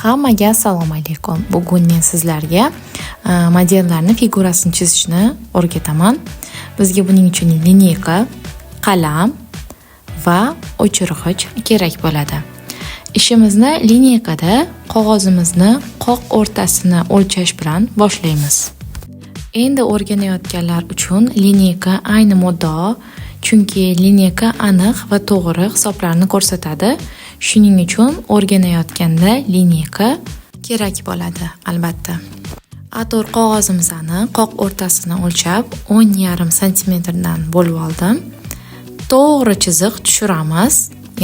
Hammaga assalomu alaykum. Bugun men sizlarga modellarni figurasini chizishni o'rgataman. Bizga buning uchun lineyka, qalam va o'chirg'ich kerak bo'ladi. Ishimizni lineykada qog'ozimizni qoq o'rtasini o'lchash bilan boshlaymiz. Endi o'rganayotganlar uchun lineyka ayni muddao, chunki lineyka aniq va to'g'ri hisoblarni ko'rsatadi. Shuning uchun o'rganayotganda lineyka kerak bo'ladi, albatta. Ator qog'ozimizni qoq o'rtasini o'lchab 10,5 cm dan bo'lib oldim. To'g'ri chiziq tushiramiz.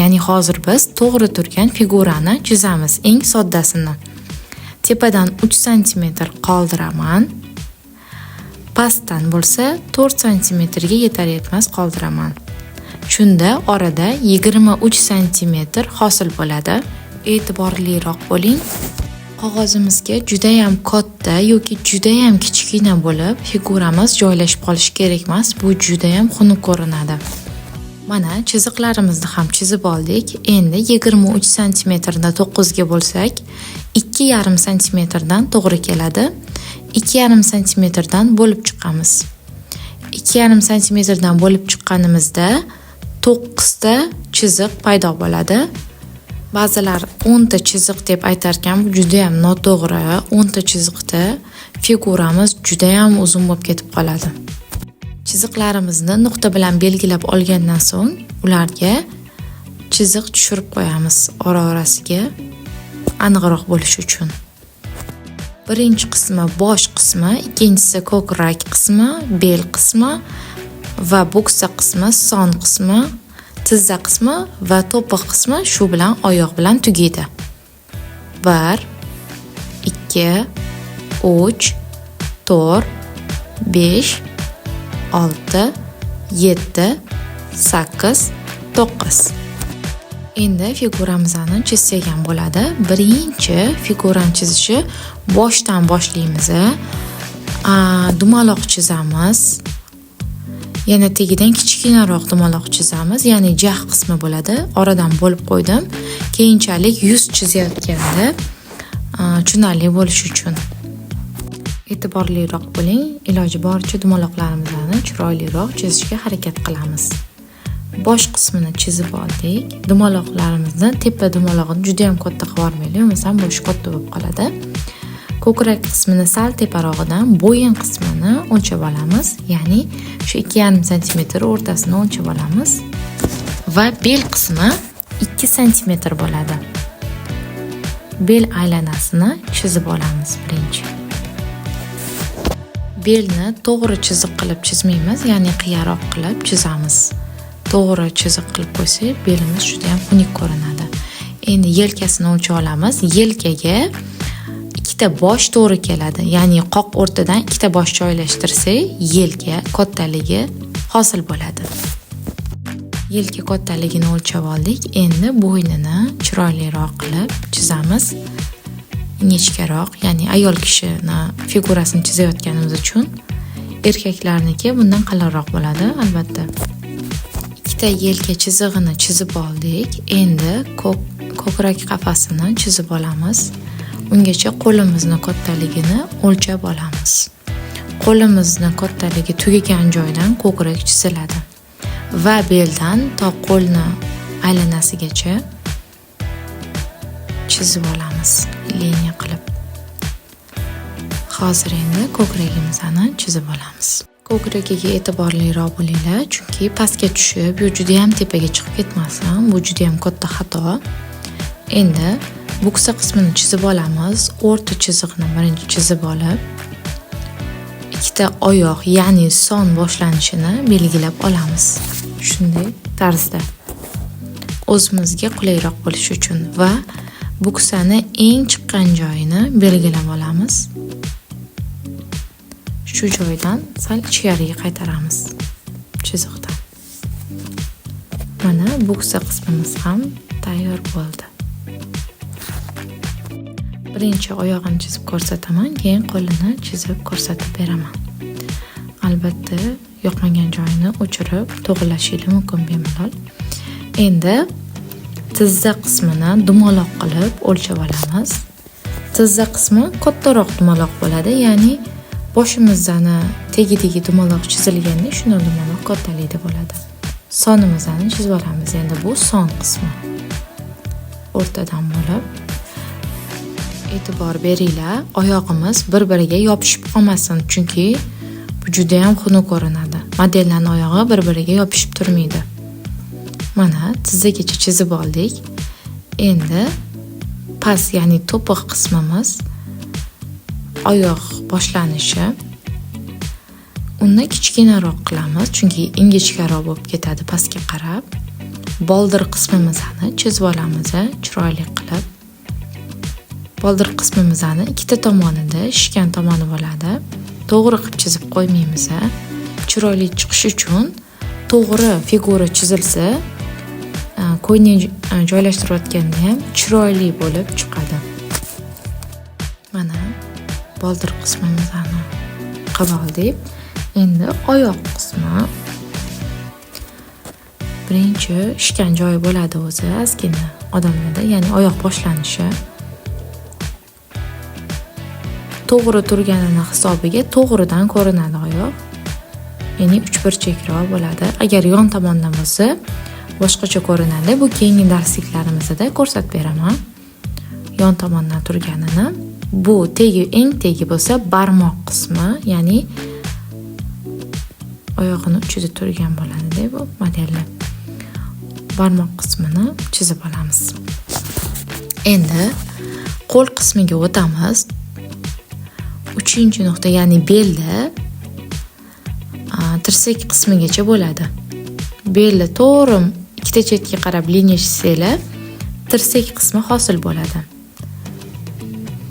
Ya'ni hozir biz to'g'ri turgan figurani chizamiz, eng soddasini. Tepadan 3 cm qoldiraman. Pastdan bo'lsa 4 cm ga yetar yetmas qoldiraman. Shunda orada 23 cm hosil bo'ladi. E'tiborliroq bo'ling. Qog'ozimizga juda ham katta yoki juda ham kichkina bo'lib figuramiz joylashib qolishi kerak emas. Bu juda ham xunuk ko'rinadi. Mana chiziqlarimizni ham chizib oldik. Endi 23 cm dan 9 ga bo'lsak, 2,5 cm dan to'g'ri keladi. 2,5 cm dan bo'lib chiqamiz. 2,5 cm dan bo'lib chiqqanimizda 9 ta chiziq paydo bo'ladi. Ba'zilar 10 ta chiziq deb aytar ekan, bu juda ham noto'g'ri. 10 ta chiziqda figuramiz juda ham uzun bo'lib ketib qoladi. Chiziqlarimizni nuqta bilan belgilab olgandan so'ng ularga chiziq tushirib qo'yamiz ora-orasiga aniqroq bo'lishi uchun. Birinchi qismi bosh qismi, ikkinchisi ko'krak qismi, bel qismi va buksa qismi, son qismi, tizza qismi va to'piq qismi shu bilan oyoq bilan tugaydi. 1 2 3 4 5 6 7 8 9. Endi figuramizni chizsak ham bo'ladi. Birinchi figurani chizishi boshdan boshlaymiz. Dumaloq chizamiz. Yana tagidan kichkinaroq dumaloq chizamiz, ya'ni jah qismi bo'ladi. Oradan bo'lib qo'ydim. Keyinchalik yuz chizayotganda tushunarli bo'lishi uchun. E'tiborliroq bo'ling. Iloji boricha dumaloqlarimizni chiroyliroq chizishga harakat qilamiz. Bosh qismini chizib oldik. Dumaloqlarimizni tepa dumalog'ini juda ham katta qilib olmaylik, masalan, boshi katta bo'lib qoladi. Ko'krak qismini sal teparog'idan bo'yin qismini o'lchab olamiz. Ya'ni shu 2,5 cm o'rtasini o'lchab olamiz. Va bel qismi 2 cm bo'ladi. Bel aylanasini chizib olamiz birinchi. Belni to'g'ri chiziq qilib chizmaymiz, ya'ni qiyaroq qilib chizamiz. To'g'ri chiziq qilib qo'ysak, belimiz juda ham xunuk ko'rinadi. Endi yelkasini o'lchab olamiz. Yelkaga ikkita bosh to'g'ri keladi. Ya'ni qoq o'rtadan ikkita bosh joylashtirsak, yelka kattaligi hosil bo'ladi. Yelka kattaligini o'lchab oldik. Endi bo'ynini chiroyliroq qilib chizamiz. Ingichkaroq, ya'ni ayol kishini figurasini chizayotganimiz uchun erkaklarniki bundan qalinroq bo'ladi, albatta. Ikkita yelka chizig'ini chizib oldik. Endi ko'krak qafasini chizib olamiz. Ungacha qo'limizni kattaligini o'lchab olamiz. Qo'limizni kattaligi tugagan joydan ko'krak chiziladi. Va beldan to qo'lni aylanasigacha chizib olamiz, liniya qilib. Hozir endi ko'kragimizni chizib olamiz. Ko'kragiga e'tiborliroq bo'linglar, chunki pastga tushib, yo juda ham tepaga chiqib ketmasin. Bu juda ham katta xato. Endi buksa qismini chizib olamiz. O'rta chiziqni birinchi chizib olib, ikkita oyoq, ya'ni son boshlanishini belgilab olamiz. Shunday tarzda. O'zimizga qulayroq bo'lishi uchun va buksani eng chiqqan joyini belgilab olamiz. Shu joydan sal ichkariga qaytaramiz chiziqdan. Mana buksa qismimiz ham tayyor bo'ldi. Birinchi oyog'ini chizib ko'rsataman, keyin qo'lini chizib ko'rsatib beraman. Albatta, yoqmagan joyini o'chirib to'g'rilashingiz mumkin bemalol. Endi tizza qismini dumaloq qilib o'lchab olamiz. Tizza qismi kattaroq dumaloq bo'ladi, ya'ni boshimizdan tegi dumaloq chizilganda shunday dumaloq kattalikda bo'ladi. Sonimizni chizib olamiz. Endi bu son qismi. O'rtadan bo'lib e'tibor beringlar, oyog'imiz bir-biriga yopishib qolmasin, chunki bu juda ham xunuk ko'rinadi. Modellarning oyog'i bir-biriga yopishib turmaydi. Mana tizzagacha chizib oldik. Endi past, ya'ni to'piq qismimiz oyoq boshlanishi. Uni kichkinaroq qilamiz, chunki ingichkaroq bo'lib ketadi pastga qarab. Boldir qismimizni chizib olamiz, chiroyli qilib. Boldir qismimizni ikkita tomonida shishgan tomoni bo'ladi. To'g'ri qilib chizib qo'ymaymiz. Chiroyli chiqish uchun to'g'ri figura chizilsa, qo'yni joylashtirayotganda ham chiroyli bo'lib chiqadi. Mana boldir qismimizni qilib oldik. Endi oyoq qismi. Birinchi shishgan joyi bo'ladi o'zi ozgina odamlarda, ya'ni oyoq boshlanishi. To'g'ri turganini hisobiga to'g'ridan ko'rinadi oyoq. Ya'ni uchburchakroq bo'ladi. Agar yon tomondan bo'lsa, boshqacha ko'rinadi. Bu keyingi darsliklarimizda ko'rsatib beraman. Yon tomondan turganini. Bu eng tegi bo'lsa barmoq qismi, ya'ni oyog'ini uchida turgan bo'ladi bu modelda. Barmoq qismini chizib olamiz. Endi qo'l qismiga o'tamiz. 3-nuqta, ya'ni belda tirsak qismigacha bo'ladi. Belda to'g'ri ikkita chetga qarab liniya chizsanglar, tirsak qismi hosil bo'ladi.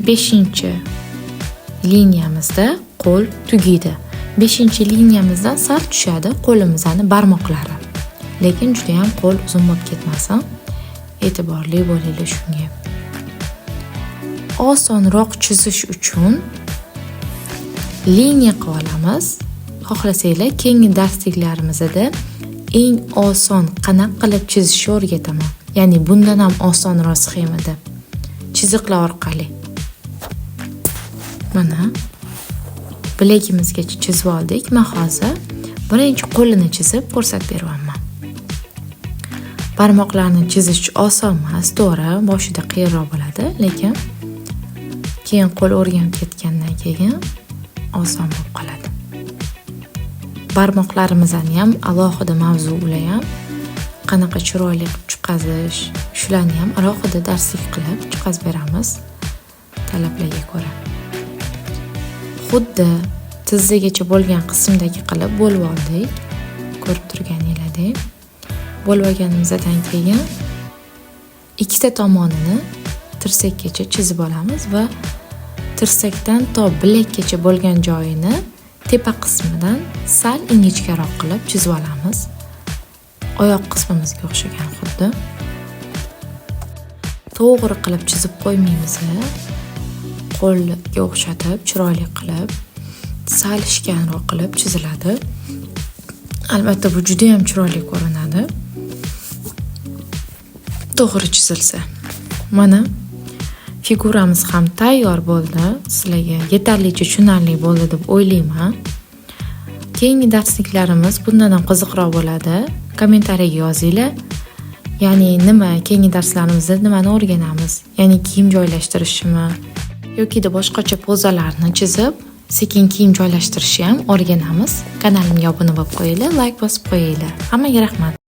5-liniyamizda qo'l tugaydi. 5-liniyamizdan sal tushadi qo'limizning barmoqlari. Lekin juda ham qo'l uzun bo'lib ketmasin. E'tiborli bo'linglar shunga. Osonroq chizish uchun liniya qilib olamiz. Xohlasanglar keyingi darsliklarimizda eng oson qanaqa qilib chizishni o'rgataman. Ya'ni bundan ham osonroq sxemada chiziqlar orqali. Mana bilagimizgacha chizib oldik. Men hozir birinchi qo'lini chizib ko'rsatib beraman. Barmoqlarni chizish oson emas, to'g'ri, boshida qiyinroq bo'ladi, lekin keyin qo'l o'rganib ketgandan keyin oson bo'lib qoladi. Barmoqlarimizni ham alohida mavzu bilan ham qanaqa chiroyli qilib chiqazish, shularni ham alohida darslik qilib chiqazib beramiz talablarga ko'ra. Xuddi tizzagacha bo'lgan qismdagi qilib bo'lib oldik. Ko'rib turganingizdek. Bo'lib olganimizdan keyin ikkita tomonini tirsakgacha chizib olamiz va tirsakdan to bilakgacha bo'lgan joyini tepa qismidan sal ingichkaroq qilib chizib olamiz. Oyoq qismimizga o'xshagan xuddi. To'g'ri qilib chizib qo'ymaymiz. Qo'lga o'xshatib, chiroyli qilib, sal ishkanroq qilib chiziladi. Albatta bu juda ham chiroyli ko'rinadi. To'g'ri chizilsa. Mana figuramiz ham tayyor bo'ldi. Sizlarga yetarlicha tushunarli bo'ldi deb o'ylayman. Keyingi darsliklarimiz bundan ham qiziqroq bo'ladi. Kommentariyaga yozinglar. Ya'ni nima, keyingi darslarimizda nimani o'rganamiz? Ya'ni kiyim joylashtirishmi yoki boshqacha pozalarni chizib, sekin kiyim joylashtirishni ham o'rganamiz. Kanalimga obuna bo'lib qo'yinglar, like bosib qo'yinglar. Hammaga rahmat.